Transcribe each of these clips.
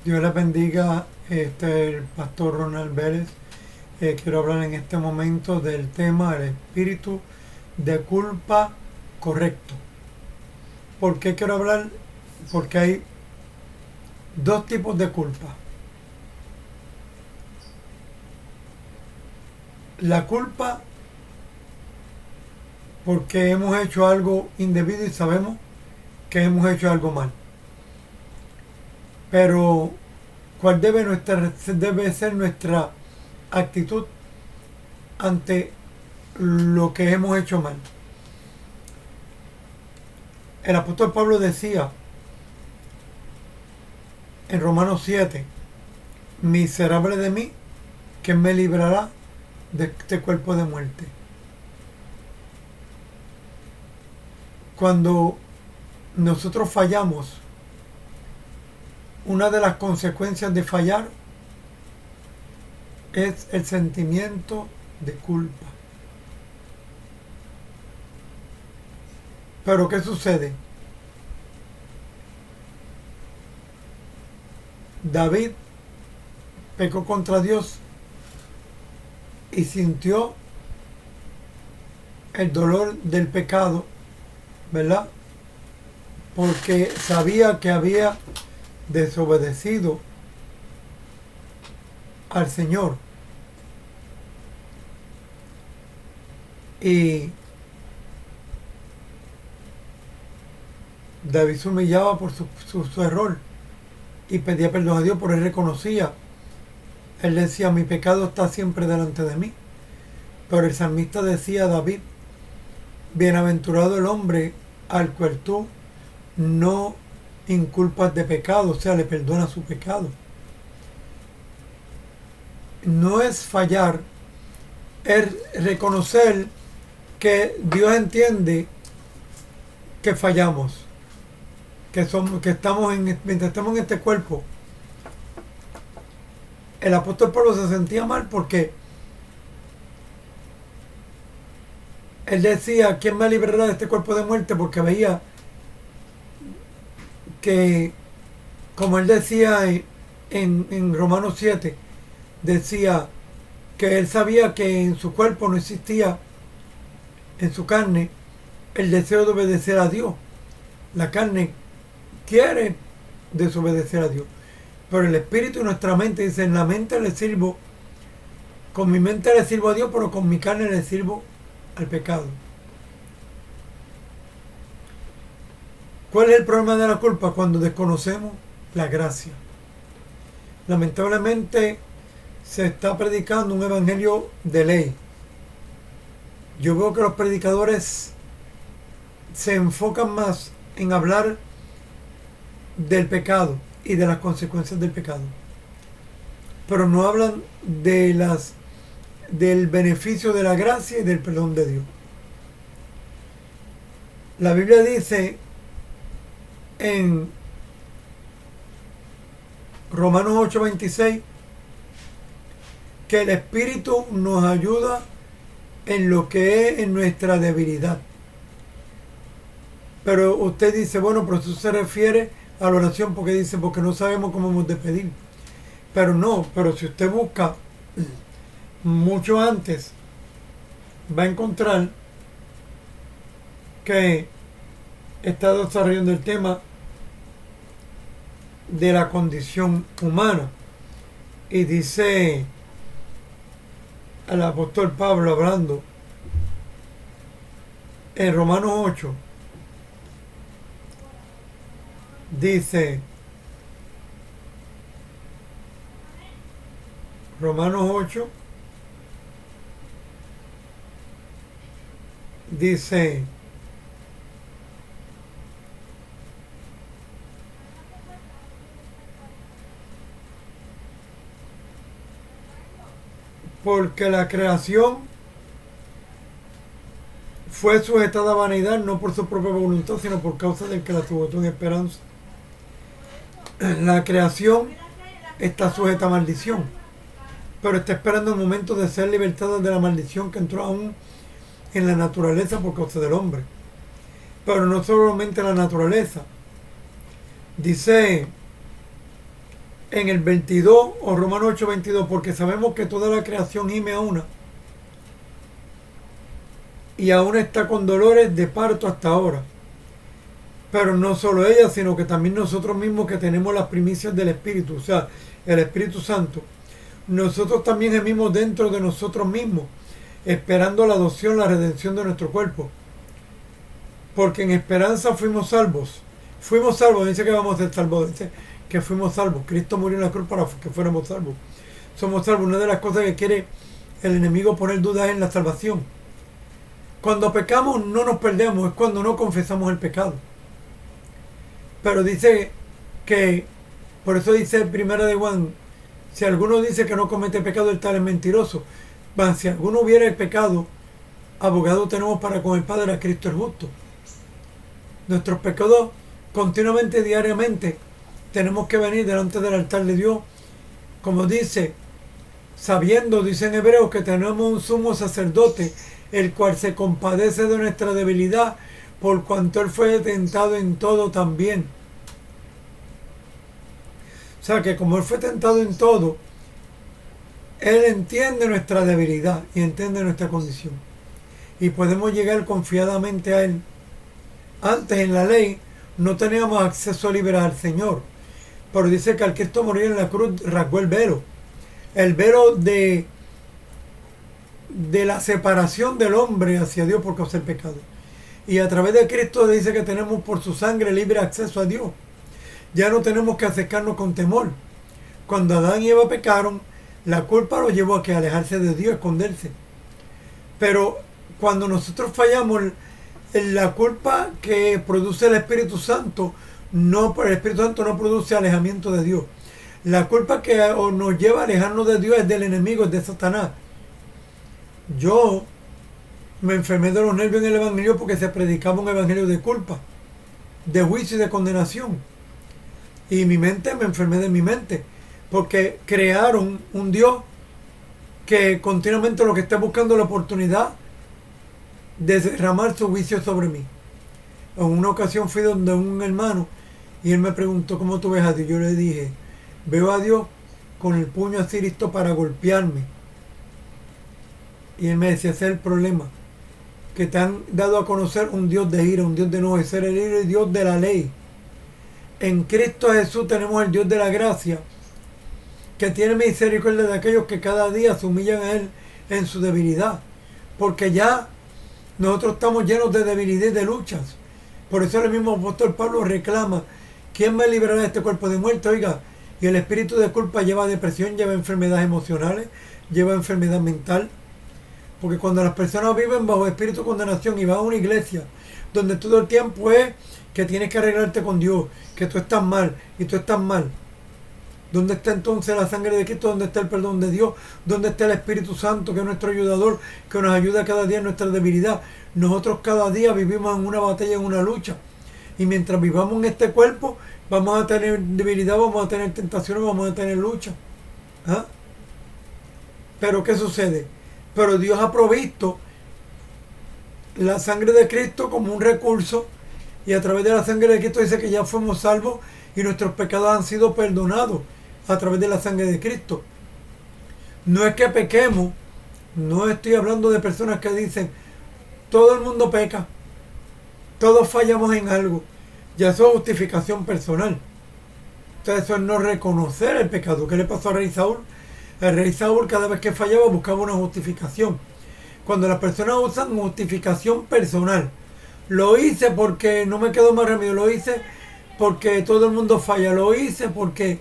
Dios les bendiga, el pastor Ronald Vélez. Quiero hablar en este momento del tema del espíritu de culpa correcto. ¿Por qué quiero hablar? Porque hay dos tipos de culpa. La culpa porque hemos hecho algo indebido y sabemos que hemos hecho algo mal. Pero ¿cuál debe ser nuestra actitud ante lo que hemos hecho mal? El apóstol Pablo decía en Romanos 7, miserable de mí, ¿quién me librará de este cuerpo de muerte? Cuando nosotros fallamos, una de las consecuencias de fallar es el sentimiento de culpa. Pero ¿qué sucede? David pecó contra Dios y sintió el dolor del pecado, ¿verdad? Porque sabía que había desobedecido al Señor. Y David se humillaba por su error y pedía perdón a Dios, por él reconocía. Él decía, mi pecado está siempre delante de mí. Pero el salmista decía a David, bienaventurado el hombre al cual tú no inculpas de pecado, o sea, le perdona su pecado. No es fallar, es reconocer que Dios entiende que fallamos, que estamos mientras estamos en este cuerpo. El apóstol Pablo se sentía mal porque él decía, ¿quién me librará de este cuerpo de muerte? Porque veía que, como él decía en Romanos 7, decía que él sabía que en su cuerpo no existía, en su carne, el deseo de obedecer a Dios. La carne quiere desobedecer a Dios. Pero el espíritu y nuestra mente dice, en la mente le sirvo, con mi mente le sirvo a Dios, pero con mi carne le sirvo al pecado. ¿Cuál es el problema de la culpa? Cuando desconocemos la gracia. Lamentablemente se está predicando un evangelio de ley. Yo veo que los predicadores se enfocan más en hablar del pecado y de las consecuencias del pecado, pero no hablan del beneficio de la gracia y del perdón de Dios. La Biblia dice en Romanos 8:26 que el Espíritu nos ayuda en lo que es en nuestra debilidad. Pero usted dice, bueno, pero eso se refiere a la oración, porque dice, porque no sabemos cómo hemos de pedir. Pero no, pero si usted busca mucho antes, va a encontrar que está desarrollando el tema de la condición humana. Y dice el apóstol Pablo hablando en Romanos 8, dice, Romanos 8, dice, porque la creación fue sujetada a vanidad no por su propia voluntad, sino por causa del que la tuvo en esperanza. La creación está sujeta a maldición, pero está esperando el momento de ser libertada de la maldición que entró aún en la naturaleza por causa del hombre. Pero no solamente la naturaleza. Dice en el 22 o Romanos 8, 22, porque sabemos que toda la creación gime a una y aún está con dolores de parto hasta ahora. Pero no solo ella, sino que también nosotros mismos que tenemos las primicias del Espíritu, o sea, el Espíritu Santo. Nosotros también gemimos dentro de nosotros mismos, esperando la adopción, la redención de nuestro cuerpo. Porque en esperanza fuimos salvos. Fuimos salvos, dice que vamos a ser salvos, dice que fuimos salvos. Cristo murió en la cruz para que fuéramos salvos. Somos salvos. Una de las cosas que quiere el enemigo poner dudas en la salvación. Cuando pecamos no nos perdemos, es cuando no confesamos el pecado. Pero dice que, por eso dice primera de Juan, si alguno dice que no comete pecado, el tal es mentiroso. Si alguno hubiera el pecado, abogado tenemos para con el Padre, a Cristo el justo. Nuestros pecados continuamente, diariamente, tenemos que venir delante del altar de Dios, como dice, sabiendo, dice en Hebreos, que tenemos un sumo sacerdote, el cual se compadece de nuestra debilidad, por cuanto Él fue tentado en todo también. O sea que como Él fue tentado en todo, Él entiende nuestra debilidad y entiende nuestra condición. Y podemos llegar confiadamente a Él. Antes en la ley no teníamos acceso libre al Señor. Pero dice que al Cristo morir en la cruz rasgó el velo. El velo de la separación del hombre hacia Dios por causa del pecado. Y a través de Cristo dice que tenemos por su sangre libre acceso a Dios. Ya no tenemos que acercarnos con temor. Cuando Adán y Eva pecaron, la culpa los llevó a que alejarse de Dios, esconderse. Pero cuando nosotros fallamos, la culpa que produce el Espíritu Santo, el Espíritu Santo no produce alejamiento de Dios. La culpa que nos lleva a alejarnos de Dios es del enemigo, es de Satanás. Yo me enfermé de los nervios en el Evangelio porque se predicaba un Evangelio de culpa, de juicio y de condenación. Y me enfermé de mi mente, porque crearon un Dios que continuamente lo que está buscando la oportunidad de derramar su juicio sobre mí. En una ocasión fui donde un hermano y él me preguntó: ¿cómo tú ves a Dios? Yo le dije: veo a Dios con el puño así listo para golpearme. Y él me decía: ese es el problema, que te han dado a conocer un Dios de ira, un Dios de enojo, ser el Dios de la ley. En Cristo Jesús tenemos el Dios de la gracia, que tiene misericordia de aquellos que cada día se humillan a Él en su debilidad, porque ya nosotros estamos llenos de debilidad y de luchas. Por eso el mismo apóstol Pablo reclama: ¿quién me librará de este cuerpo de muerte? Oiga, y el espíritu de culpa lleva depresión, lleva enfermedades emocionales, lleva enfermedad mental. Porque cuando las personas viven bajo espíritu de condenación y van a una iglesia donde todo el tiempo es que tienes que arreglarte con Dios, que tú estás mal y tú estás mal, ¿dónde está entonces la sangre de Cristo? ¿Dónde está el perdón de Dios? ¿Dónde está el Espíritu Santo, que es nuestro ayudador, que nos ayuda cada día en nuestra debilidad? Nosotros cada día vivimos en una batalla, en una lucha. Y mientras vivamos en este cuerpo, vamos a tener debilidad, vamos a tener tentaciones, vamos a tener lucha. ¿Ah? Pero ¿qué sucede? Pero Dios ha provisto la sangre de Cristo como un recurso, y a través de la sangre de Cristo dice que ya fuimos salvos y nuestros pecados han sido perdonados a través de la sangre de Cristo. No es que pequemos, no estoy hablando de personas que dicen: todo el mundo peca, todos fallamos en algo. Ya eso es justificación personal. Entonces eso es no reconocer el pecado. ¿Qué le pasó al rey Saúl? El rey Saúl, cada vez que fallaba, buscaba una justificación. Cuando las personas usan justificación personal: lo hice porque no me quedó más remedio, lo hice porque todo el mundo falla, lo hice porque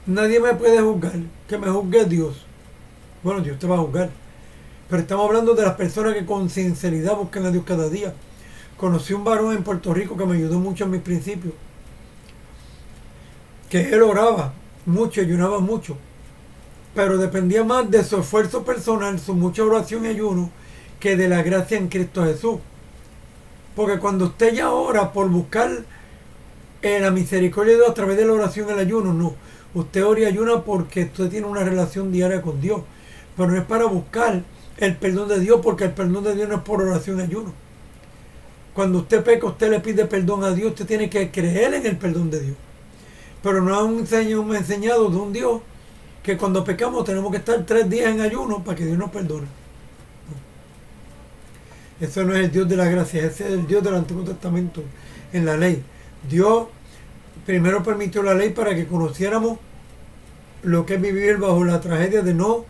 nadie me puede juzgar, que me juzgue Dios. Bueno, Dios te va a juzgar, pero estamos hablando de las personas que con sinceridad buscan a Dios cada día. Conocí un varón en Puerto Rico que me ayudó mucho en mis principios, que él oraba mucho, ayunaba mucho, pero dependía más de su esfuerzo personal, su mucha oración y ayuno, que de la gracia en Cristo Jesús. Porque cuando usted ya ora por buscar la misericordia de Dios a través de la oración y el ayuno, no. Usted ora y ayuna porque usted tiene una relación diaria con Dios. Pero no es para buscar el perdón de Dios, porque el perdón de Dios no es por oración y ayuno. Cuando usted peca, usted le pide perdón a Dios, usted tiene que creer en el perdón de Dios. pero nos han enseñado de un Dios que cuando pecamos tenemos que estar 3 días en ayuno para que Dios nos perdone. Eso no es el Dios de la gracia, ese es el Dios del Antiguo Testamento, en la ley. Dios primero permitió la ley para que conociéramos lo que es vivir bajo la tragedia de no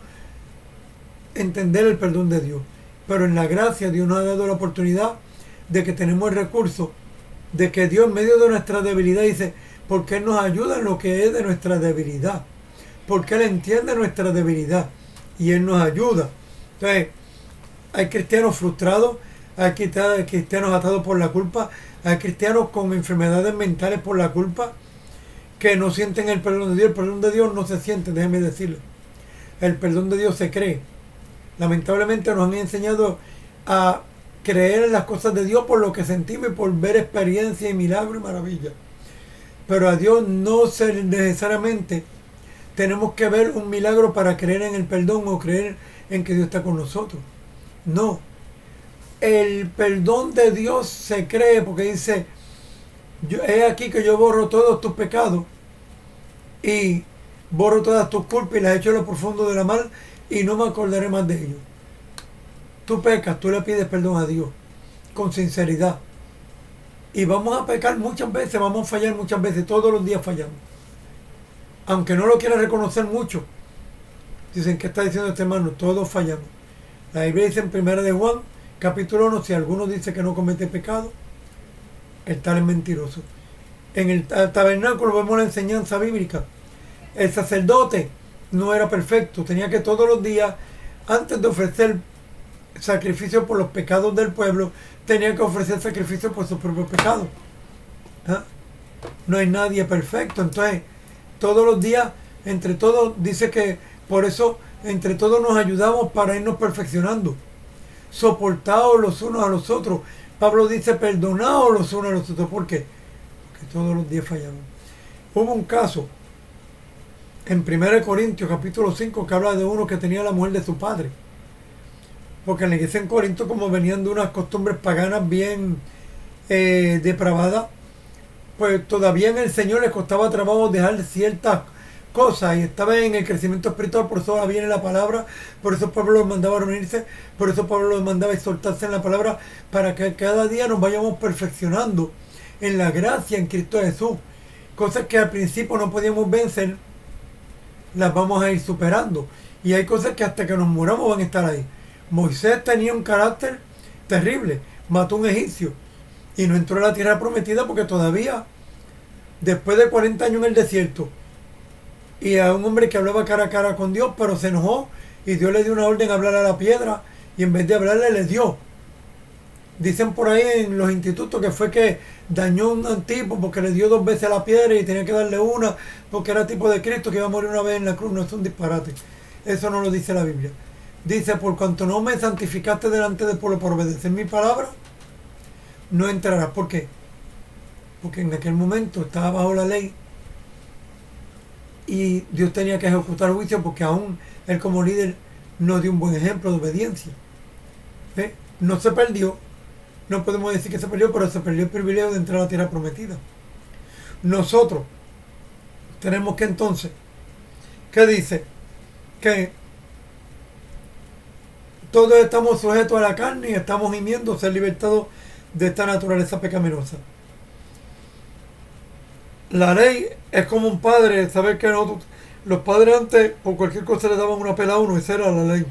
entender el perdón de Dios. Pero en la gracia Dios nos ha dado la oportunidad de que tenemos el recurso, de que Dios en medio de nuestra debilidad dice, porque Él nos ayuda en lo que es de nuestra debilidad, porque Él entiende nuestra debilidad y Él nos ayuda. Entonces, hay cristianos frustrados, hay cristianos atados por la culpa, hay cristianos con enfermedades mentales por la culpa, que no sienten el perdón de Dios. El perdón de Dios no se siente, déjenme decirlo. El perdón de Dios se cree. Lamentablemente nos han enseñado a creer en las cosas de Dios por lo que sentimos y por ver experiencia y milagro y maravilla. Pero a Dios no necesariamente tenemos que ver un milagro para creer en el perdón o creer en que Dios está con nosotros. No. El perdón de Dios se cree porque dice, he aquí que yo borro todos tus pecados y borro todas tus culpas y las echo en lo profundo de la mar y no me acordaré más de ellos. Tú pecas, tú le pides perdón a Dios con sinceridad. Y vamos a pecar muchas veces, vamos a fallar muchas veces, todos los días fallamos. Aunque no lo quieran reconocer mucho. Dicen, ¿qué está diciendo este hermano? Todos fallamos. La Biblia dice en 1 de Juan, capítulo 1, si alguno dice que no comete pecado, el tal es mentiroso. En el tabernáculo vemos la enseñanza bíblica. El sacerdote no era perfecto, tenía que todos los días, antes de ofrecer sacrificio por los pecados del pueblo, tenía que ofrecer sacrificio por sus propios pecados. ¿Ah? No hay nadie perfecto, entonces todos los días, entre todos, dice que por eso entre todos nos ayudamos para irnos perfeccionando, soportados los unos a los otros. Pablo dice perdonados los unos a los otros. ¿Por qué? Porque todos los días fallamos. Hubo un caso en 1 Corintios capítulo 5 que habla de uno que tenía la mujer de su padre, porque en la iglesia en Corinto, como venían de unas costumbres paganas bien depravadas, pues todavía en el Señor les costaba trabajo dejar ciertas cosas y estaba en el crecimiento espiritual. Por eso viene la palabra, por eso Pablo los mandaba a reunirse, por eso Pablo los mandaba a exhortarse en la palabra, para que cada día nos vayamos perfeccionando en la gracia en Cristo Jesús. Cosas que al principio no podíamos vencer, las vamos a ir superando, y hay cosas que hasta que nos muramos van a estar ahí. Moisés tenía un carácter terrible, mató a un egipcio y no entró a la tierra prometida porque todavía, después de 40 años en el desierto, y a un hombre que hablaba cara a cara con Dios, pero se enojó y Dios le dio una orden a hablar a la piedra y en vez de hablarle le dio. Dicen por ahí en los institutos que fue que dañó a un tipo porque le dio 2 veces a la piedra y tenía que darle una porque era tipo de Cristo que iba a morir una vez en la cruz. No, es un disparate. Eso no lo dice la Biblia. Dice, por cuanto no me santificaste delante del pueblo por obedecer mi palabra, no entrarás. ¿Por qué? Porque en aquel momento estaba bajo la ley y Dios tenía que ejecutar juicio porque aún él como líder no dio un buen ejemplo de obediencia. ¿Ve? No se perdió, no podemos decir que se perdió, pero se perdió el privilegio de entrar a la tierra prometida. Nosotros tenemos que entonces, ¿qué dice? Que todos estamos sujetos a la carne y estamos gimiendo ser libertados de esta naturaleza pecaminosa. La ley es como un padre, saber que los padres antes por cualquier cosa le daban una pela a uno, esa era la ley.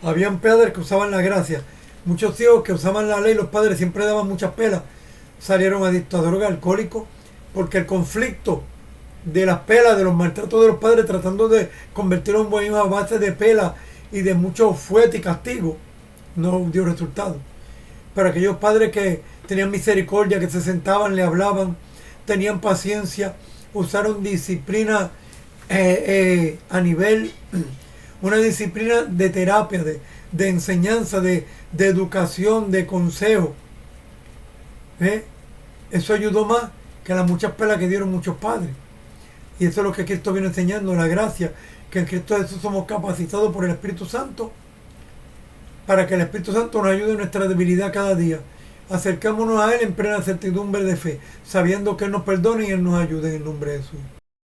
Habían padres que usaban la gracia. Muchos hijos que usaban la ley, los padres siempre daban muchas pelas, salieron adictos a droga, alcohólicos, porque el conflicto de las pelas, de los maltratos de los padres, tratando de convertirlo en un buen hijo a base de pelas y de mucho fuete y castigo, no dio resultado. Pero aquellos padres que tenían misericordia, que se sentaban, le hablaban, tenían paciencia, usaron disciplina a nivel, una disciplina de terapia, de enseñanza, de educación, de consejo. Eso ayudó más que las muchas pelas que dieron muchos padres. Y eso es lo que Cristo viene enseñando, la gracia, que en Cristo Jesús somos capacitados por el Espíritu Santo, para que el Espíritu Santo nos ayude en nuestra debilidad cada día, Acercémonos a Él en plena certidumbre de fe, sabiendo que Él nos perdona y Él nos ayuda en el nombre de Jesús.